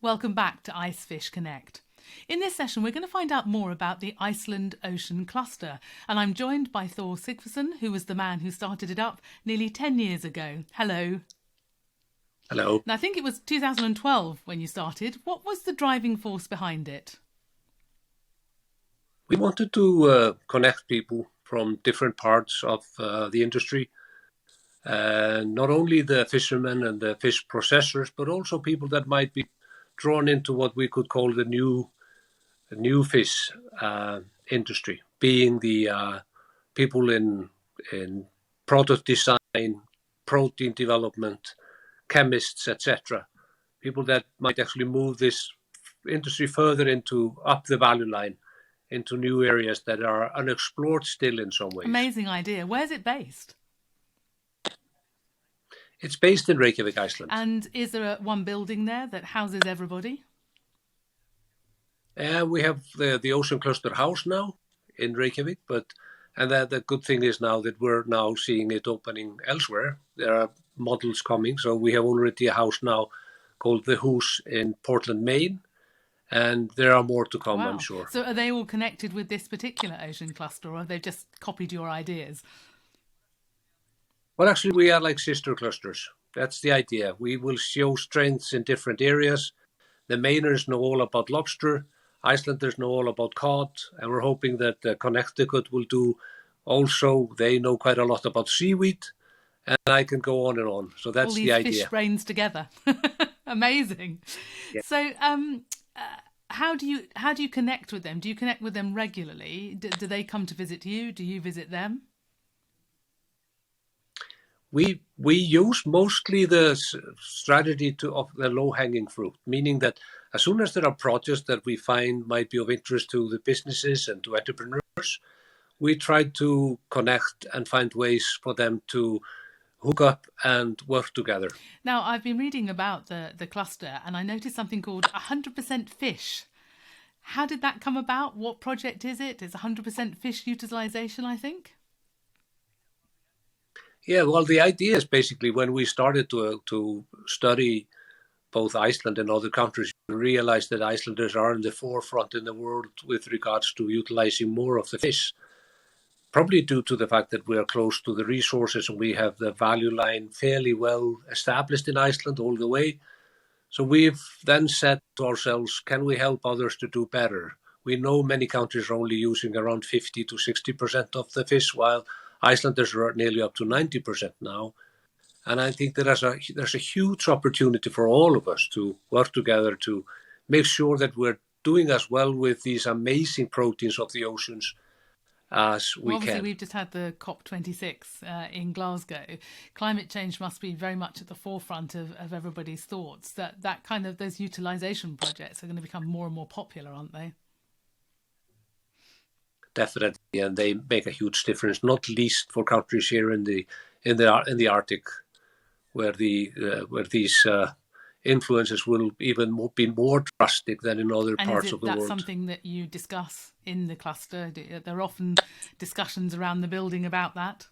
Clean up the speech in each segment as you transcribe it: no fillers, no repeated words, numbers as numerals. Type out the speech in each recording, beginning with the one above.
Welcome back to IceFish Connect. In this session, we're going to find out more about the Iceland Ocean Cluster, and I'm joined by Thor Sigfusson, who was the man who started it up nearly 10 years ago. Hello. Hello. And I think it was 2012 when you started. What was the driving force behind it? We wanted to connect people from different parts of the industry, not only the fishermen and the fish processors, but also people that might be drawn into what we could call the new fish industry, being the people in product design, protein development, chemists, etc. People that might actually move this industry further up the value line into new areas that are unexplored still in some ways. Amazing idea. Where's it based? It's based in Reykjavik, Iceland. And is there one building there that houses everybody? We have the Ocean Cluster House now in Reykjavik, and the good thing is now that we're now seeing it opening elsewhere. There are models coming, so we have already a house now called the House in Portland, Maine, and there are more to come, Wow. I'm sure. So are they all connected with this particular ocean cluster, or have they just copied your ideas? Well, actually, we are like sister clusters. That's the idea. We will show strengths in different areas. The Mainers know all about lobster. Icelanders know all about cod. And we're hoping that Connecticut will do also. They know quite a lot about seaweed. And I can go on and on. So that's the idea. All these fish brains together. Amazing. Yeah. So how do you connect with them? Do you connect with them regularly? Do they come to visit you? Do you visit them? We use mostly the strategy of the low-hanging fruit, meaning that as soon as there are projects that we find might be of interest to the businesses and to entrepreneurs, we try to connect and find ways for them to hook up and work together. Now, I've been reading about the cluster, and I noticed something called 100% fish. How did that come about? What project is it? It's 100% fish utilization, I think. Yeah, well, the idea is basically when we started to study both Iceland and other countries, we realized that Icelanders are in the forefront in the world with regards to utilizing more of the fish, probably due to the fact that we are close to the resources and we have the value line fairly well established in Iceland all the way. So we've then said to ourselves, can we help others to do better? We know many countries are only using around 50 to 60% of the fish, while Icelanders are nearly up to 90% now. And I think that there's a huge opportunity for all of us to work together to make sure that we're doing as well with these amazing proteins of the oceans as we obviously, can. We've just had the COP26 in Glasgow. Climate change must be very much at the forefront of everybody's thoughts. That kind of those utilization projects are going to become more and more popular, aren't they? Definitely, and they make a huge difference, not least for countries here in the Arctic, where these influences will even be more drastic than in other parts of the world. And is that something that you discuss in the cluster? There are often discussions around the building about that.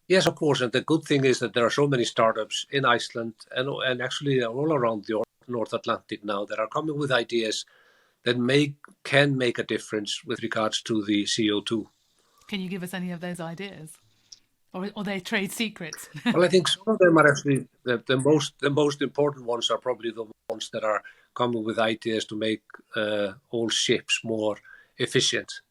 Yes, of course, and the good thing is that there are so many startups in Iceland and actually all around the North Atlantic now that are coming with ideas that can make a difference with regards to the CO2. Can you give us any of those ideas? Or they trade secrets? Well, I think some of them are actually the most important ones are probably the ones that are coming with ideas to make all ships more efficient,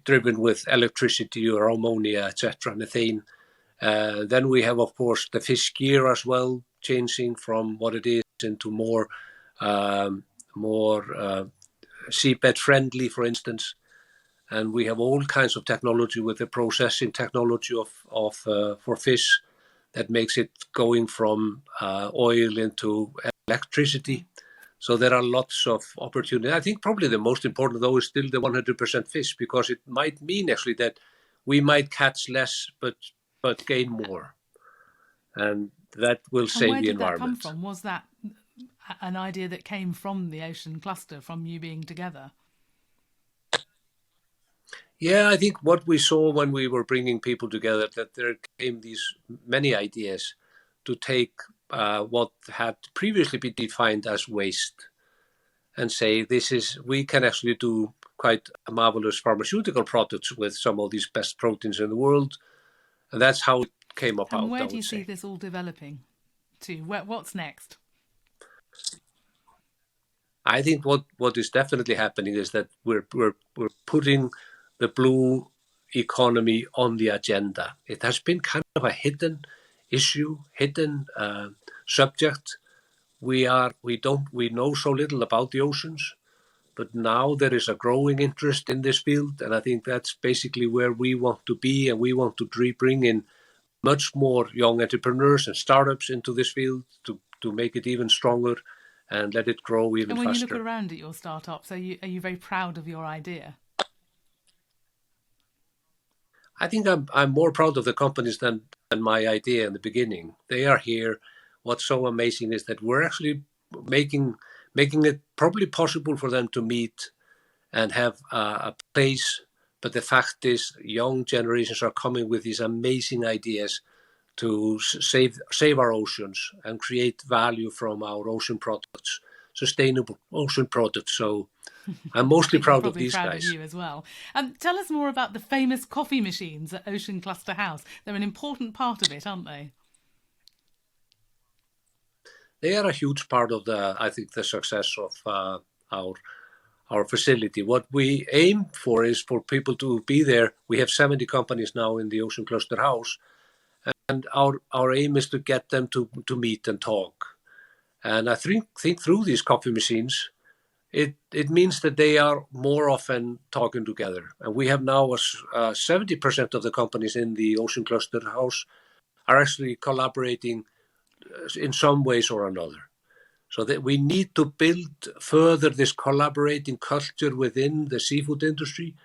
driven with electricity or ammonia, etc., methane. Then we have, of course, the fish gear as well, changing from what it is into more seabed friendly, for instance. And we have all kinds of technology with the processing technology for fish that makes it going from oil into electricity. So there are lots of opportunity. I think probably the most important, though, is still the 100% fish, because it might mean actually that we might catch less but gain more. And that will save the environment. Where did that come from? Was that an idea that came from the ocean cluster, from you being together? Yeah, I think what we saw when we were bringing people together, that there came these many ideas to take what had previously been defined as waste and say we can actually do quite marvelous pharmaceutical products with some of these best proteins in the world. And that's how it came about. And where do you see this all developing to? What's next? I think what is definitely happening is that we're putting the blue economy on the agenda. It has been kind of a hidden issue, hidden subject. We know so little about the oceans, but now there is a growing interest in this field, and I think that's basically where we want to be, and we want to bring in much more young entrepreneurs and startups into this field to make it even stronger and let it grow even faster. And when you look around at your startups, are you very proud of your idea? I think I'm more proud of the companies than my idea in the beginning. They are here. What's so amazing is that we're actually making it probably possible for them to meet and have a place. But the fact is, young generations are coming with these amazing ideas to save our oceans and create value from our ocean products, sustainable ocean products. So I'm mostly proud of these proud guys. Of you as well. Tell us more about the famous coffee machines at Ocean Cluster House. They're an important part of it, aren't they? They are a huge part of I think, the success of our facility. What we aim for is for people to be there. We have 70 companies now in the Ocean Cluster House, and our aim is to get them to meet and talk. And I think through these coffee machines, it means that they are more often talking together. And we have now 70% of the companies in the Ocean Cluster House are actually collaborating in some ways or another. So that we need to build further this collaborating culture within the seafood industry.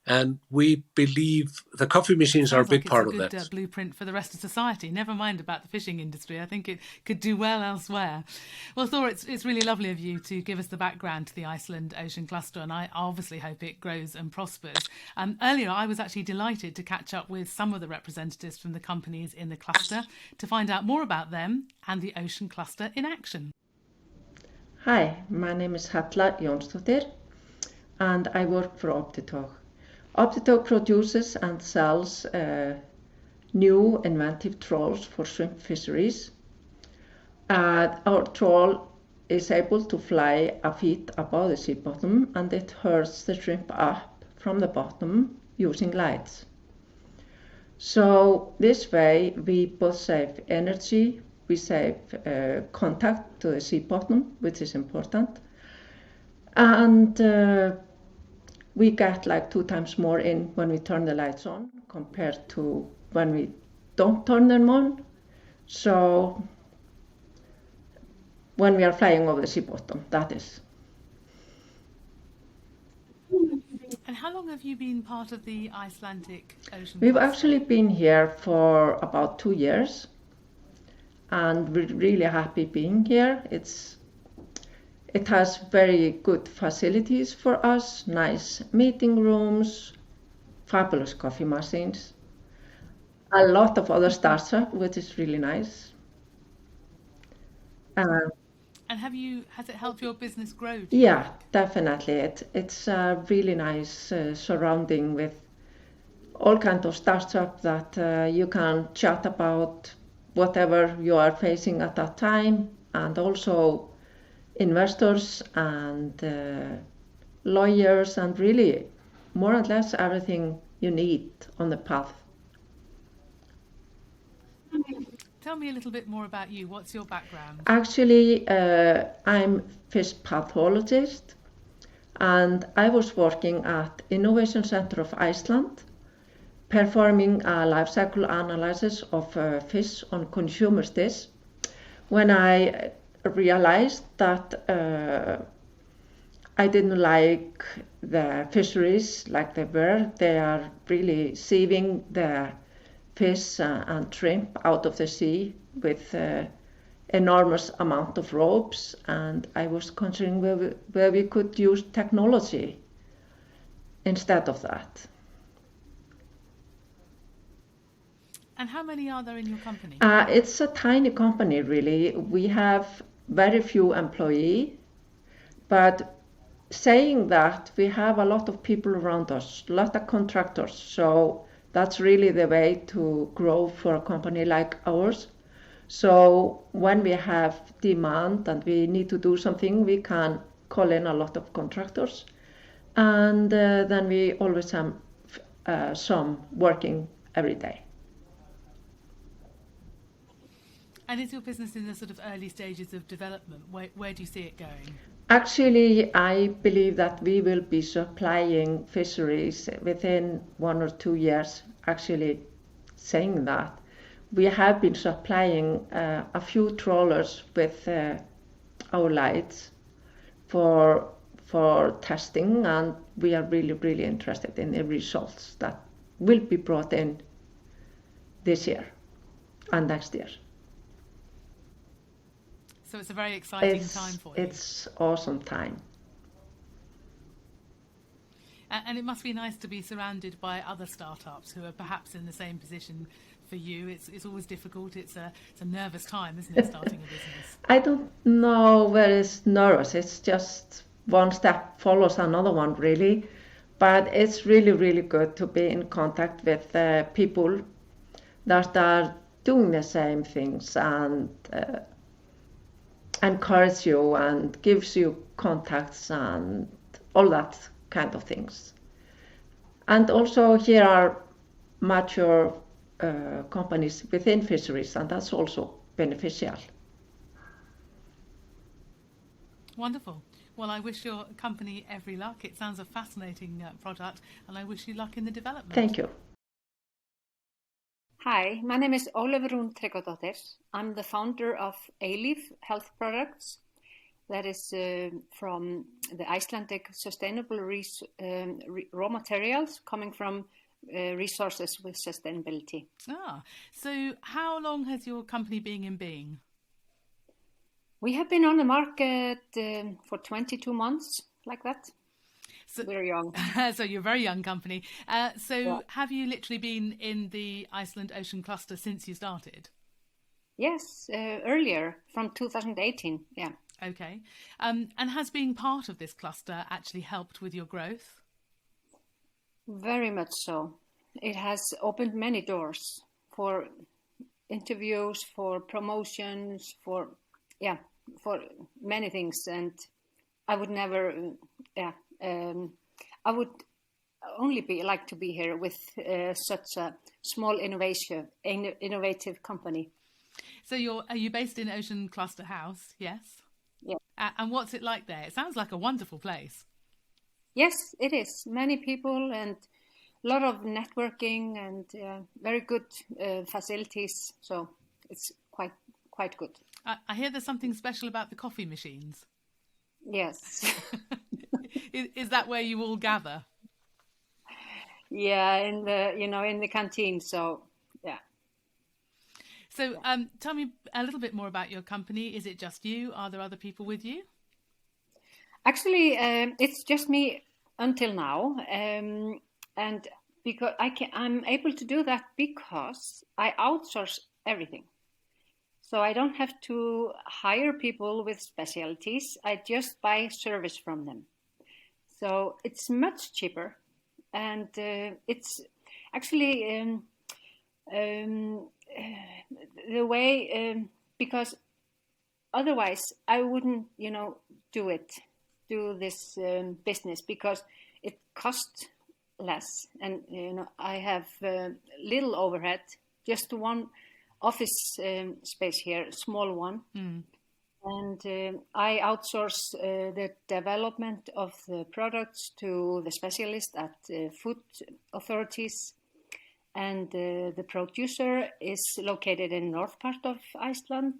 And we believe the coffee machines are a big part of that. It's a good blueprint for the rest of society. Never mind about the fishing industry. I think it could do well elsewhere. Well, Thor, it's really lovely of you to give us the background to the Iceland Ocean Cluster, and I obviously hope it grows and prospers. Earlier, I was actually delighted to catch up with some of the representatives from the companies in the cluster to find out more about them and the Ocean Cluster in action. Hi, my name is Halla Jónsdóttir, and I work for Optitalk. Optitalk produces and sells new inventive trawls for shrimp fisheries. Our trawl is able to fly a feet above the sea bottom, and it hurls the shrimp up from the bottom using lights. So this way we both save energy, we save contact to the sea bottom, which is important, and we get like 2 times more in when we turn the lights on compared to when we don't turn them on. So when we are flying over the sea bottom, that is. And how long have you been part of the Icelandic Ocean We've Cluster? actually been here for about 2 years, and we're really happy being here. It has very good facilities for us, nice meeting rooms, fabulous coffee machines, a lot of other startups, which is really nice. And has it helped your business grow? Yeah, definitely. It's a really nice surrounding with all kinds of startups that you can chat about whatever you are facing at that time, and also investors and lawyers, and really more or less everything you need on the path. Tell me a little bit more about you. What's your background? Actually, I'm fish pathologist, and I was working at Innovation Center of Iceland, performing a life cycle analysis of fish on consumer dish, when I realized that I didn't like the fisheries like they were. They are really sieving the fish and shrimp out of the sea with enormous amount of ropes, and I was considering where we could use technology instead of that. And how many are there in your company? It's a tiny company, really. We have very few employees, but saying that, we have a lot of people around us, a lot of contractors. So that's really the way to grow for a company like ours. So when we have demand and we need to do something, we can call in a lot of contractors. And then we always have some working every day. And is your business in the sort of early stages of development? Where do you see it going? Actually, I believe that we will be supplying fisheries within 1 or 2 years. Actually, saying that, we have been supplying a few trawlers with our lights for testing, and we are really interested in the results that will be brought in this year and next year. So it's a very exciting time for you. It's awesome time. And it must be nice to be surrounded by other startups who are perhaps in the same position for you. It's always difficult. It's a nervous time, isn't it, starting a business? I don't know where it's nervous. It's just one step follows another one, really. But it's really good to be in contact with people that are doing the same things and encourage you and gives you contacts and all that kind of things. And also here are mature companies within fisheries, and that's also beneficial. Wonderful. Well, I wish your company every luck. It sounds a fascinating product, and I wish you luck in the development. Thank you. Hi, my name is Ólafur Rún Tryggvadóttir. I'm the founder of Eilíf Health Products. That is from the Icelandic sustainable raw materials coming from resources with sustainability. So how long has your company been in being? We have been on the market for 22 months, like that. So, we're young. So you're a very young company. Have you literally been in the Iceland Ocean Cluster since you started? Yes, earlier, from 2018, yeah. Okay. And has being part of this cluster actually helped with your growth? Very much so. It has opened many doors for interviews, for promotions, for many things. And I would never, I would only like to be here with such a small innovative company. So are you based in Ocean Cluster House? Yes. Yeah. And what's it like there? It sounds like a wonderful place. Yes, it is. Many people and a lot of networking and very good facilities. So it's quite good. I hear there's something special about the coffee machines. Yes. Is that where you all gather? Yeah, in the canteen. So yeah. So tell me a little bit more about your company. Is it just you? Are there other people with you? Actually, it's just me until now, and because I'm able to do that because I outsource everything. So I don't have to hire people with specialties. I just buy service from them. So it's much cheaper, and it's actually the way because otherwise I wouldn't, do this business because it costs less, and I have little overhead, just one office space here, small one. And I outsource the development of the products to the specialist at food authorities, and the producer is located in north part of Iceland.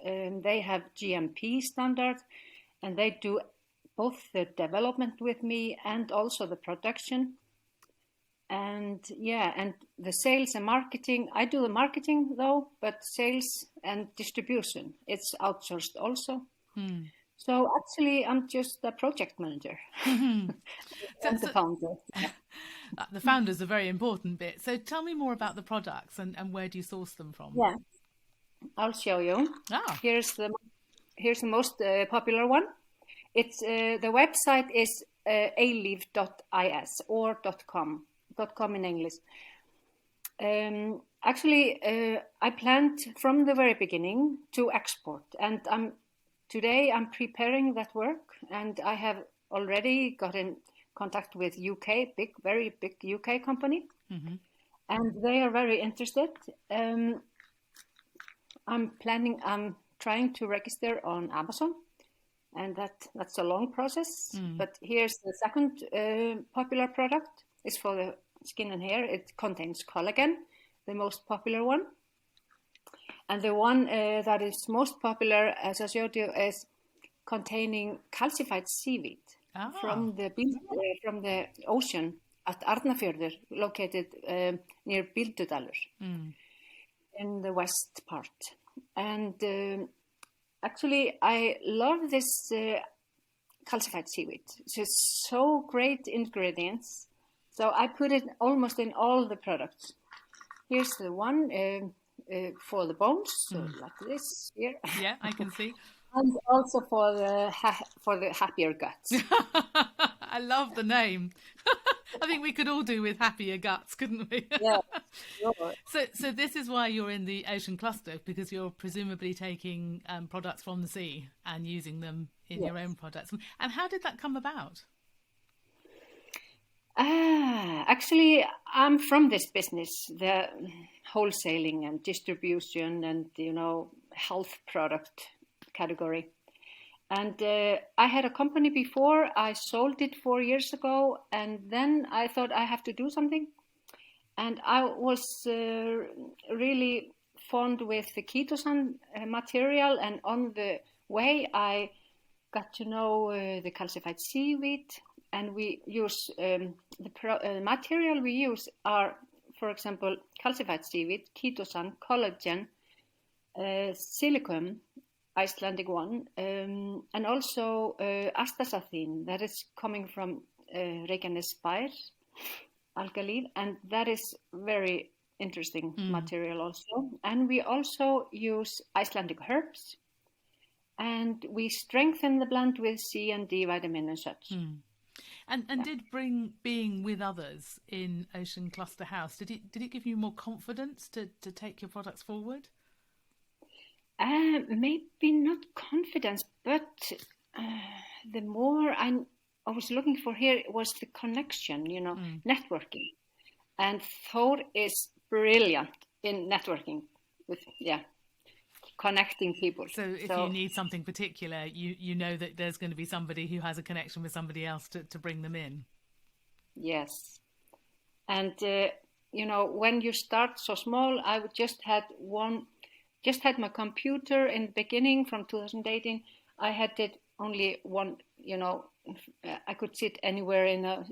They have GMP standard, and they do both the development with me and also the production. And and the sales and marketing, I do the marketing though, but sales and distribution, it's outsourced also. So actually, I'm just a project manager and the founder. The founder's a very important bit. So tell me more about the products and where do you source them from? Yeah, I'll show you. Here's the most popular one. It's the website is aleaf.is or .com in English. Actually, I planned from the very beginning to export, and today I'm preparing that work, and I have already got in contact with UK, very big UK company, and they are very interested. I'm trying to register on Amazon, and that's a long process. But here's the second popular product. It's for the skin and hair. It contains collagen, the most popular one. And the one that is most popular, as I showed you, is containing calcified seaweed from the ocean at Arnarfjörður, located near Bíldudalur in the west part. And actually, I love this calcified seaweed. It's so great ingredients. So I put it almost in all the products. Here's the one for the bones, so like this here. Yeah, I can see. And also for the happier guts. I love the name. I think we could all do with happier guts, couldn't we? Yeah, sure. So this is why you're in the ocean cluster, because you're presumably taking products from the sea and using them in your own products. And how did that come about? Actually, I'm from this business, the wholesaling and distribution and, health product category. And I had a company before. I sold it 4 years ago, and then I thought I have to do something. And I was really fond with the ketosan material, and on the way I got to know the calcified seaweed. And we use the material we use are, for example, calcified seaweed, ketosan, collagen, silicum, Icelandic one, and also astaxanthin that is coming from Reykjanesbær algae, and that is very interesting material also. And we also use Icelandic herbs, and we strengthen the blend with C and D vitamin and such. And did being with others in Ocean Cluster House, did it give you more confidence to take your products forward? Maybe not confidence, but the more I was looking for here was the connection, networking. And Thor is brilliant in networking with, connecting people. So if you need something particular, you know that there's going to be somebody who has a connection with somebody else to bring them in. Yes. And, when you start so small, I just had my computer in the beginning from 2018. I had it only one, I could sit anywhere in a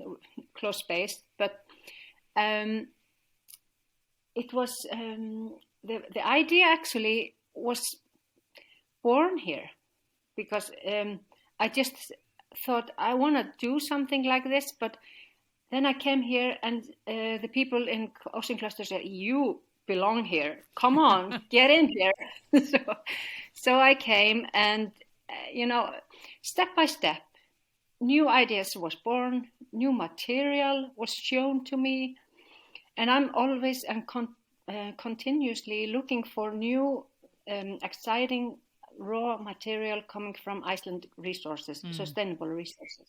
closed space, but it was, the idea actually was born here because I just thought I want to do something like this, but then I came here and the people in Ocean Cluster said, you belong here. Come on, get in here. So I came and, step by step, new ideas was born, new material was shown to me, and I'm always and continuously looking for new exciting raw material coming from Iceland resources, sustainable resources.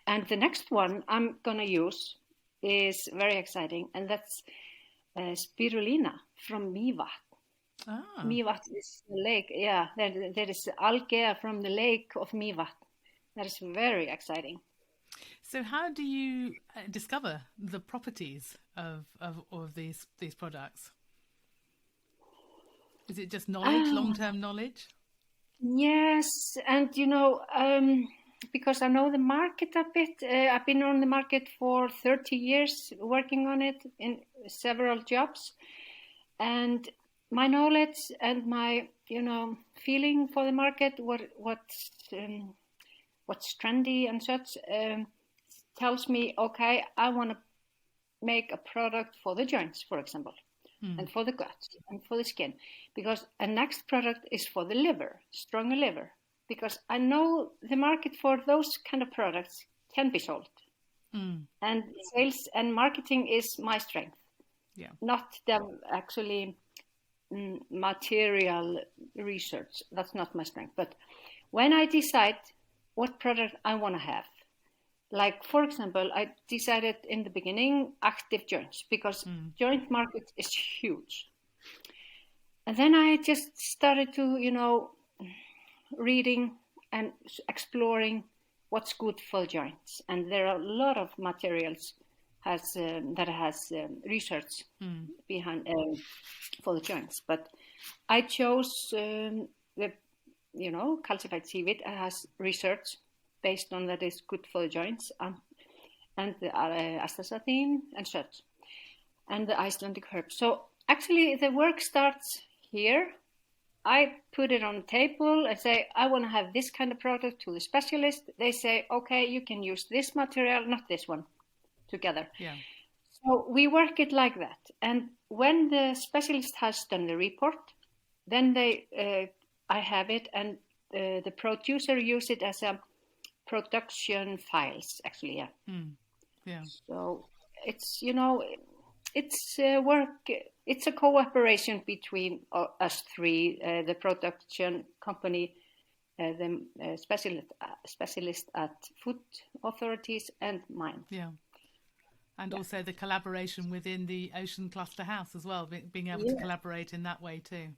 And the next one I'm going to use is very exciting, and that's spirulina from Mývatn. Mývatn is the lake. Yeah, there is algae from the lake of Mývatn. That is very exciting. So how do you discover the properties of these products? Is it just knowledge, long-term knowledge? Yes, and because I know the market a bit, I've been on the market for 30 years working on it in several jobs. And my knowledge and my, feeling for the market, what's trendy and such, tells me, okay, I want to make a product for the joints, for example, and for the guts and for the skin, because a next product is for the liver, stronger liver, because I know the market for those kind of products can be sold. And sales and marketing is my strength, not the actually material research. That's not my strength. But when I decide what product I want to have, like, for example, I decided in the beginning active joints, because joint market is huge. And then I just started to, reading and exploring what's good for joints. And there are a lot of materials that has research behind for the joints. But I chose the calcified seaweed has research based on that is good for the joints, and the astaxanthin and such, and the Icelandic herbs. So actually the work starts here. I put it on the table. I say, I want to have this kind of product to the specialist. They say, okay, you can use this material, not this one, together. Yeah. So we work it like that. And when the specialist has done the report, then I have it, and the producer use it as a production files, actually, yeah. Yeah. So it's, it's work. It's a cooperation between us three, the production company, the specialist at food authorities, and mine. Yeah. And also the collaboration within the Ocean Cluster House as well, being able to collaborate in that way too.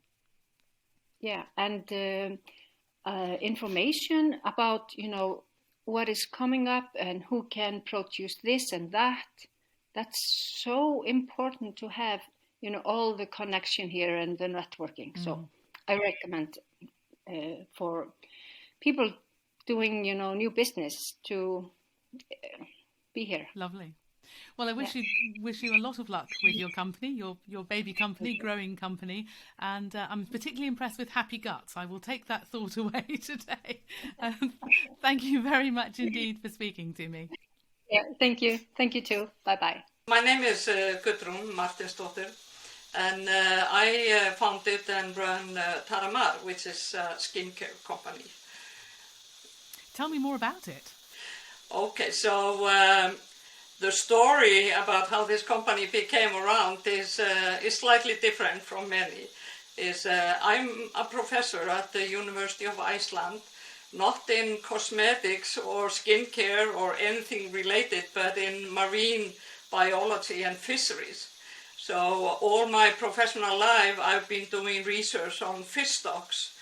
Yeah, and information about, what is coming up and who can produce this and that. That's so important to have, all the connection here and the networking. So I recommend for people doing, new business to be here. Lovely. Well, I wish you a lot of luck with your company, your baby company, growing company, and I'm particularly impressed with Happy Guts. I will take that thought away today. Thank you very much indeed for speaking to me. Yeah, thank you. Thank you too. Bye-bye. My name is Gudrun Martinsdóttir, and I founded and run Taramar, which is a skincare company. Tell me more about it. Okay, so the story about how this company became around is slightly different from many. I'm a professor at the University of Iceland, not in cosmetics or skincare or anything related, but in marine biology and fisheries. So all my professional life I've been doing research on fish stocks,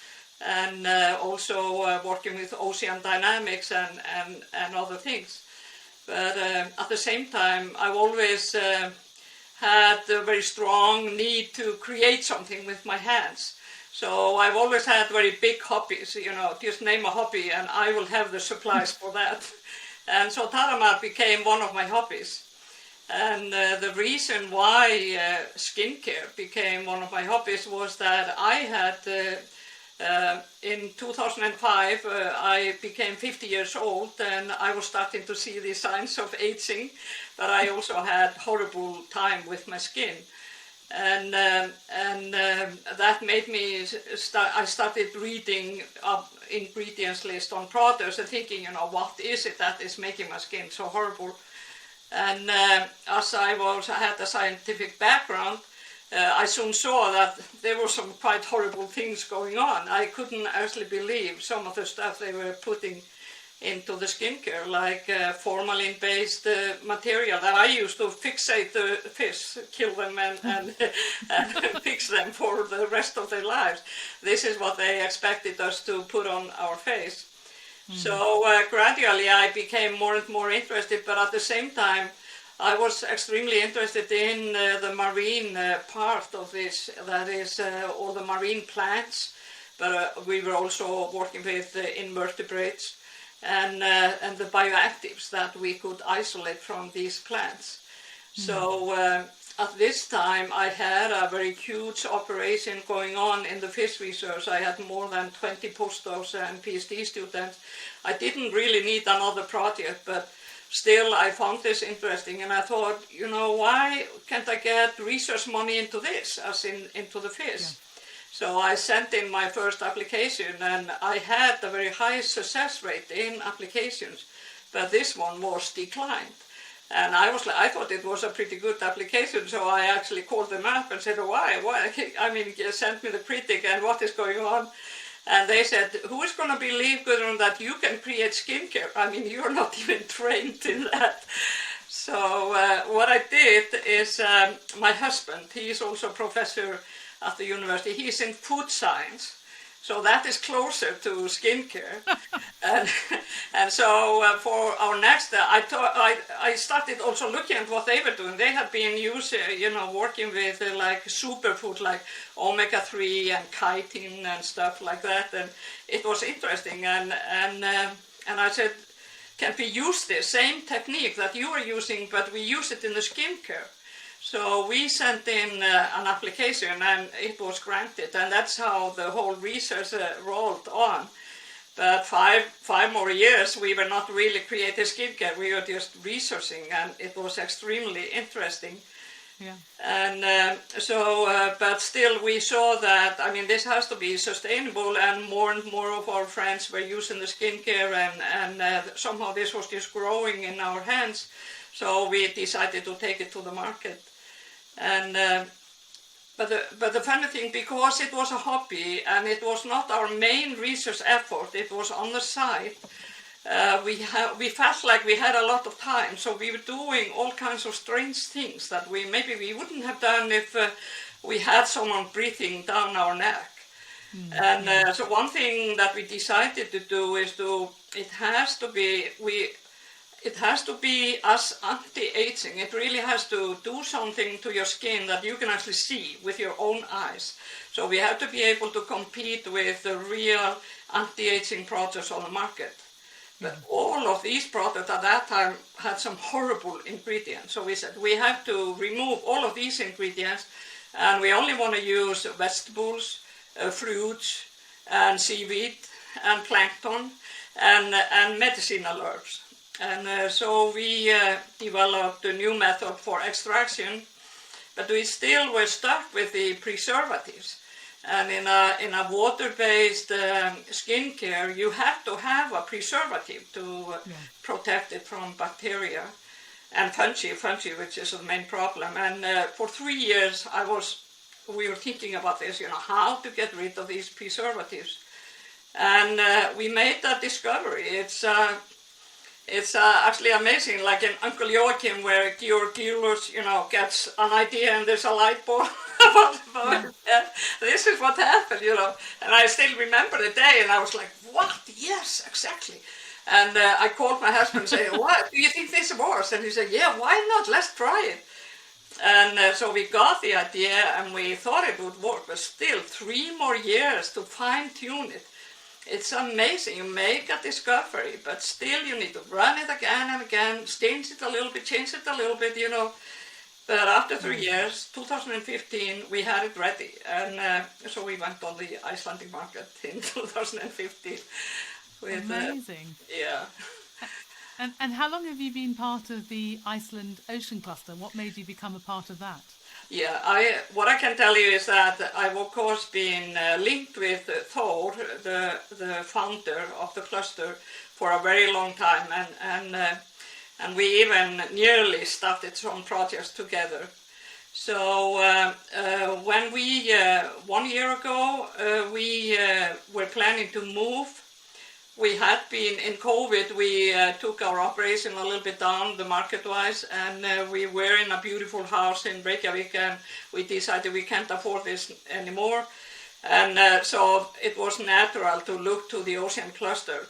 and also working with ocean dynamics and other things. But at the same time, I've always had a very strong need to create something with my hands. So I've always had very big hobbies, just name a hobby and I will have the supplies for that. And so Taramar became one of my hobbies. And the reason why skincare became one of my hobbies was that I had, in 2005, I became 50 years old and I was starting to see the signs of aging, but I also had horrible time with my skin. And that made me I started reading up ingredients list on products and thinking, what is it that is making my skin so horrible? And as I had a scientific background, I soon saw that there were some quite horrible things going on. I couldn't actually believe some of the stuff they were putting into the skincare, like formalin-based material that I used to fixate the fish, kill them and fix them for the rest of their lives. This is what they expected us to put on our face. So gradually I became more and more interested, but at the same time I was extremely interested in the marine part of this, that is all the marine plants, but we were also working with invertebrates and the bioactives that we could isolate from these plants. So at this time, I had a very huge operation going on in the fish research. I had more than 20 postdocs and PhD students. I didn't really need another project, but still I found this interesting, and I thought, why can't I get research money into this, as into the fish? Yeah. So I sent in my first application, and I had a very high success rate in applications, but this one was declined. And I thought it was a pretty good application, so I actually called them up and said, why? Send me the critic and what is going on. And they said, who is going to believe, Gudrun, that you can create skincare? You're not even trained in that. So what I did is, my husband, he is also a professor at the university, he's in food science. So that is closer to skincare. and so for our next, I started also looking at what they were doing. They had been working with like superfood, like omega-3 and chitin and stuff like that. And it was interesting. And I said, can we use this same technique that you are using, but we use it in the skincare? So we sent in an application, and it was granted, and that's how the whole research rolled on. But five more years, we were not really creating skincare. We were just researching, and it was extremely interesting. Yeah. And but still, we saw that, this has to be sustainable, and more of our friends were using the skincare, and somehow this was just growing in our hands. So we decided to take it to the market. And but the funny thing, because it was a hobby and it was not our main research effort, it was on the side. We felt like we had a lot of time, so we were doing all kinds of strange things that maybe we wouldn't have done if we had someone breathing down our neck. And so one thing that we decided to do is it has to be as anti-aging. It really has to do something to your skin that you can actually see with your own eyes. So we have to be able to compete with the real anti-aging products on the market. But all of these products at that time had some horrible ingredients. So we said we have to remove all of these ingredients, and we only want to use vegetables, fruits, and seaweed, and plankton, and medicinal herbs. And so we developed a new method for extraction, but we still were stuck with the preservatives. And in a water-based skincare, you have to have a preservative to protect it from bacteria and fungi, which is the main problem. And for 3 years, we were thinking about this, how to get rid of these preservatives. And we made that discovery. It's actually amazing, like in Uncle Joachim, where Georg Gilus, gets an idea and there's a light bulb about it. This is what happened, And I still remember the day, and I was like, what? Yes, exactly. And I called my husband and said, what do you think this was? And he said, yeah, why not? Let's try it. And so we got the idea, and we thought it would work, but still 3 more years to fine-tune it. It's amazing. You make a discovery, but still you need to run it again and again, change it a little bit, But after 3 years, 2015, we had it ready. And so we went on the Icelandic market in 2015. Amazing. Yeah. And how long have you been part of the Iceland Ocean Cluster? What made you become a part of that? Yeah, what I can tell you is that I've of course been linked with Thor, the founder of the cluster, for a very long time, and we even nearly started some projects together. So when we 1 year ago we were planning to move. We had been in COVID, we took our operation a little bit down the market-wise, and we were in a beautiful house in Reykjavik, and we decided we can't afford this anymore. And so it was natural to look to the ocean cluster.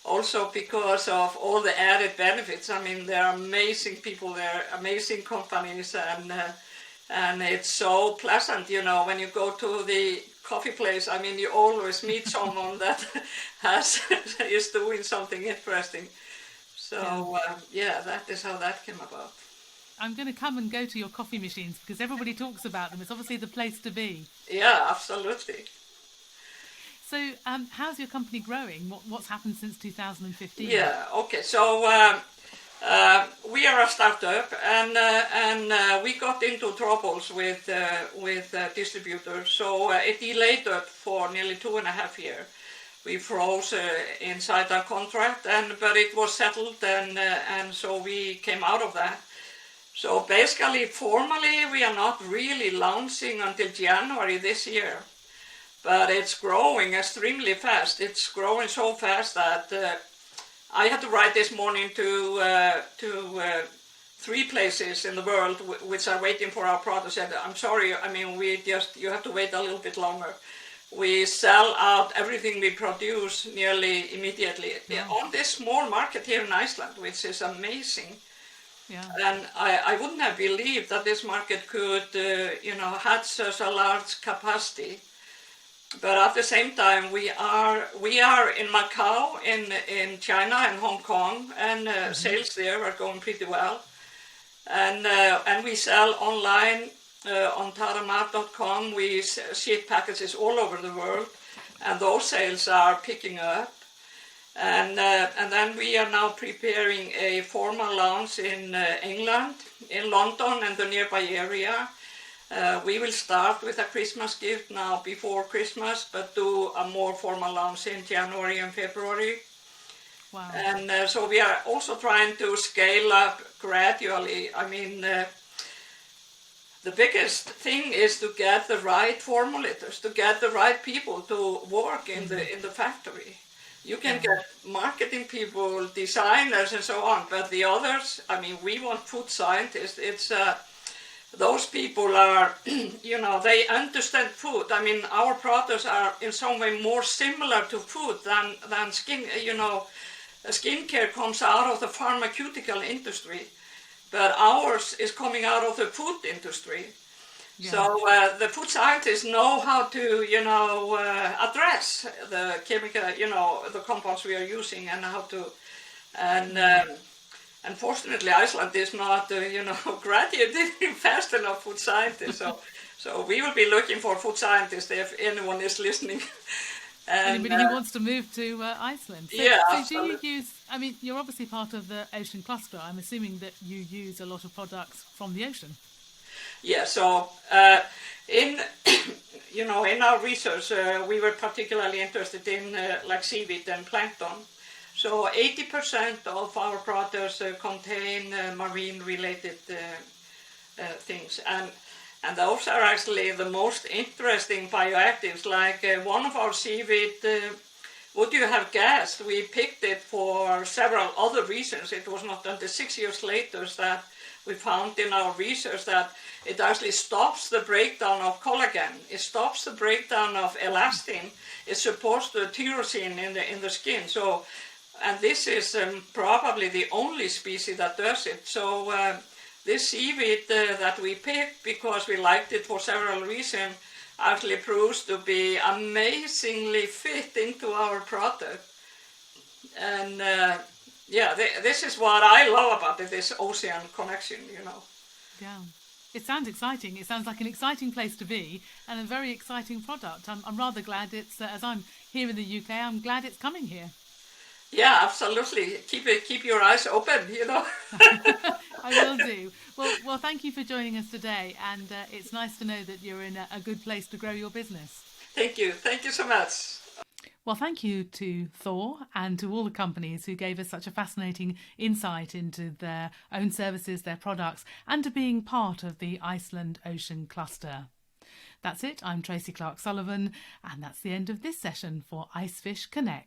Also because of all the added benefits. There are amazing people there, amazing companies, and it's so pleasant, when you go to the coffee place, you always meet someone that is doing something interesting. So that is how that came about. I'm going to come and go to your coffee machines because everybody talks about them. It's obviously the place to be. Yeah, absolutely. So how's your company growing? What's happened since 2015? Yeah, okay. So we are a startup, and we got into troubles with distributors. So it delayed it for nearly 2.5 years. We froze inside our contract, but it was settled, and so we came out of that. So basically, formally, we are not really launching until January this year. But it's growing extremely fast. It's growing so fast that I had to write this morning to 3 places in the world which are waiting for our product. Said, I'm sorry, I mean, you have to wait a little bit longer. We sell out everything we produce nearly immediately on this small market here in Iceland, which is amazing. Yeah. And I wouldn't have believed that this market could, had such a large capacity. But at the same time, we are in Macau, in China and Hong Kong, and sales there are going pretty well. And we sell online on taramat.com. We ship packages all over the world, and those sales are picking up. And then we are now preparing a formal launch in England, in London and the nearby area. We will start with a Christmas gift now before Christmas, but do a more formal launch in January and February. Wow. And so we are also trying to scale up gradually. I mean, the biggest thing is to get the right formulators, to get the right people to work in the factory. You can get marketing people, designers, and so on, but the others, I mean, we want food scientists. It's those people are, they understand food. I mean, our products are in some way more similar to food than skin. Skincare comes out of the pharmaceutical industry, but ours is coming out of the food industry. Yeah. So the food scientists know how to, address the chemical, the compounds we are using, and how to, and unfortunately, Iceland is not, graduating fast enough food scientists. So we will be looking for food scientists if anyone is listening. And, anybody who wants to move to Iceland. So do you use? I mean, you're obviously part of the ocean cluster. I'm assuming that you use a lot of products from the ocean. Yeah. So in our research, we were particularly interested in like seaweed and plankton. So 80% of our products contain marine-related things, and those are actually the most interesting bioactives. Like one of our seaweed, would you have guessed? We picked it for several other reasons. It was not until 6 years later that we found in our research that it actually stops the breakdown of collagen. It stops the breakdown of elastin. It supports the tyrosine in the skin. So. And this is probably the only species that does it. So this seaweed that we picked, because we liked it for several reasons, actually proves to be amazingly fit into our product. And this is what I love about it, this ocean connection, Yeah. It sounds exciting. It sounds like an exciting place to be and a very exciting product. I'm rather glad it's, as I'm here in the UK, I'm glad it's coming here. Yeah, absolutely. Keep your eyes open, I will do. Well, thank you for joining us today, and it's nice to know that you're in a good place to grow your business. Thank you so much. Well, thank you to Thor and to all the companies who gave us such a fascinating insight into their own services, their products, and to being part of the Iceland Ocean Cluster. That's it. I'm Tracy Clark-Sullivan, and that's the end of this session for IceFish Connect.